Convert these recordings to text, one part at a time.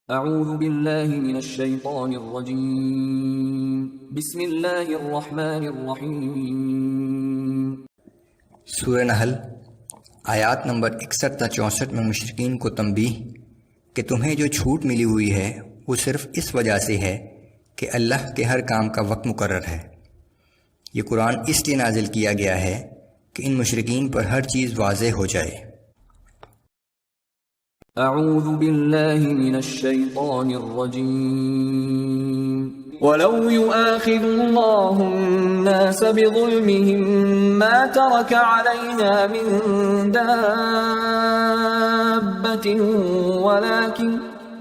اعوذ باللہ من الشیطان الرجیم بسم اللہ الرحمن الرحیم۔ سورہ نحل آیات نمبر 61 تا 64 میں مشرکین کو تنبیہ کہ تمہیں جو چھوٹ ملی ہوئی ہے وہ صرف اس وجہ سے ہے کہ اللہ کے ہر کام کا وقت مقرر ہے۔ یہ قرآن اس لیے نازل کیا گیا ہے کہ ان مشرکین پر ہر چیز واضح ہو جائے۔ اعوذ باللہ من الشیطان الرجیم وَلَوْ يُؤَاخِذُ اللَّهُ النَّاسَ بِظُلْمِهِمْ مَا تَرَكَ عَلَيْهَا مِن دَابَّةٍ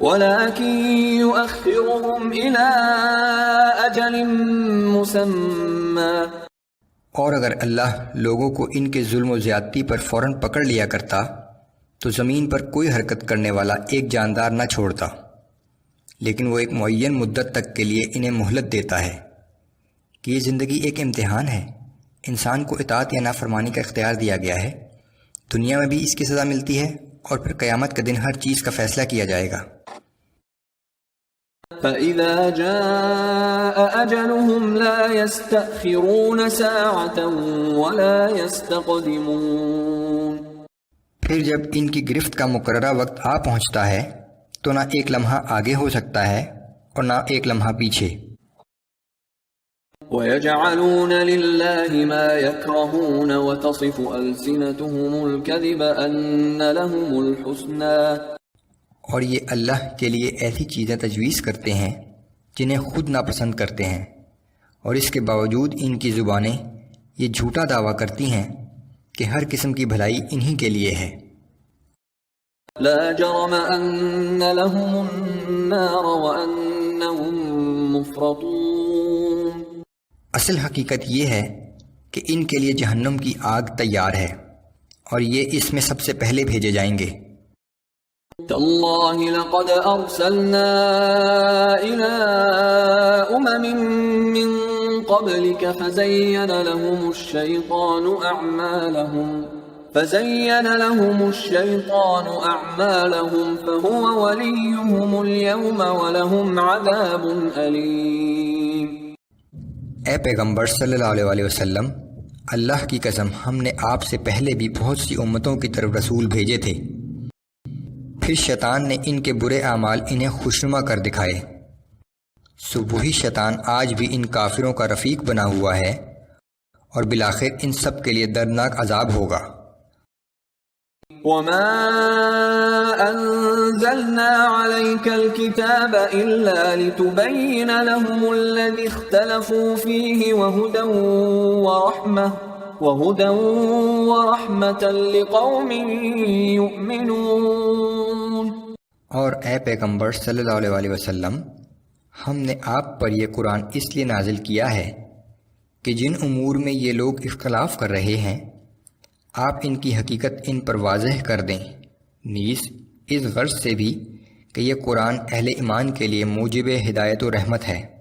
وَلَكِنْ يُؤَخِّرُهُمْ إِلَىٰ أَجَلٍ مُّسَمًّى۔ اور اگر اللہ لوگوں کو ان کے ظلم و زیادتی پر فوراً پکڑ لیا کرتا تو زمین پر کوئی حرکت کرنے والا ایک جاندار نہ چھوڑتا، لیکن وہ ایک معین مدت تک کے لیے انہیں مہلت دیتا ہے کہ یہ زندگی ایک امتحان ہے۔ انسان کو اطاعت یا نافرمانی کا اختیار دیا گیا ہے، دنیا میں بھی اس کی سزا ملتی ہے اور پھر قیامت کے دن ہر چیز کا فیصلہ کیا جائے گا۔ فَإِذَا جَاءَ أَجَلُهُمْ لَا يَسْتَأْخِرُونَ سَاعَةً وَلَا يَسْتَقْدِمُونَ۔ پھر جب ان کی گرفت کا مقررہ وقت آ پہنچتا ہے تو نہ ایک لمحہ آگے ہو سکتا ہے اور نہ ایک لمحہ پیچھے۔ وَيَجْعَلُونَ لِلَّهِ مَا يَكْرَهُونَ وَتَصِفُ أَلْسِنَتُهُمُ الْكَذِبَ أَنَّ لَهُمُ الْحُسْنَى۔ اور یہ اللہ کے لیے ایسی چیزیں تجویز کرتے ہیں جنہیں خود ناپسند کرتے ہیں، اور اس کے باوجود ان کی زبانیں یہ جھوٹا دعویٰ کرتی ہیں کہ ہر قسم کی بھلائی انہی کے لیے ہے۔ لا جرم ان لهم النار وانهم مفرطون۔ اصل حقیقت یہ ہے کہ ان کے لیے جہنم کی آگ تیار ہے اور یہ اس میں سب سے پہلے بھیجے جائیں گے۔ تاللہ لقد ارسلنا الى من قبلك فزين لهم الشيطان أعمالهم فهو وليهم اليوم ولهم عذاب أليم۔ اے پیغمبر صلی اللہ علیہ وسلم، اللہ کی قسم ہم نے آپ سے پہلے بھی بہت سی امتوں کی طرف رسول بھیجے تھے، پھر شیطان نے ان کے برے اعمال انہیں خوشنما کر دکھائے، سو وہی شیطان آج بھی ان کافروں کا رفیق بنا ہوا ہے اور بالآخر ان سب کے لیے دردناک عذاب ہوگا۔ وَمَا أَنزَلْنَا عَلَيْكَ الْكِتَابَ إِلَّا لِتُبَيِّنَ لَهُمُ الَّذِي اخْتَلَفُوا فِيهِ وَهُدًى وَرَحْمَةً لِقَوْمٍ يُؤْمِنُونَ۔ اور اے پیغمبر صلی اللہ علیہ وسلم، ہم نے آپ پر یہ قرآن اس لیے نازل کیا ہے کہ جن امور میں یہ لوگ اختلاف کر رہے ہیں آپ ان کی حقیقت ان پر واضح کر دیں، نیز اس غرض سے بھی کہ یہ قرآن اہل ایمان کے لیے موجب ہدایت و رحمت ہے۔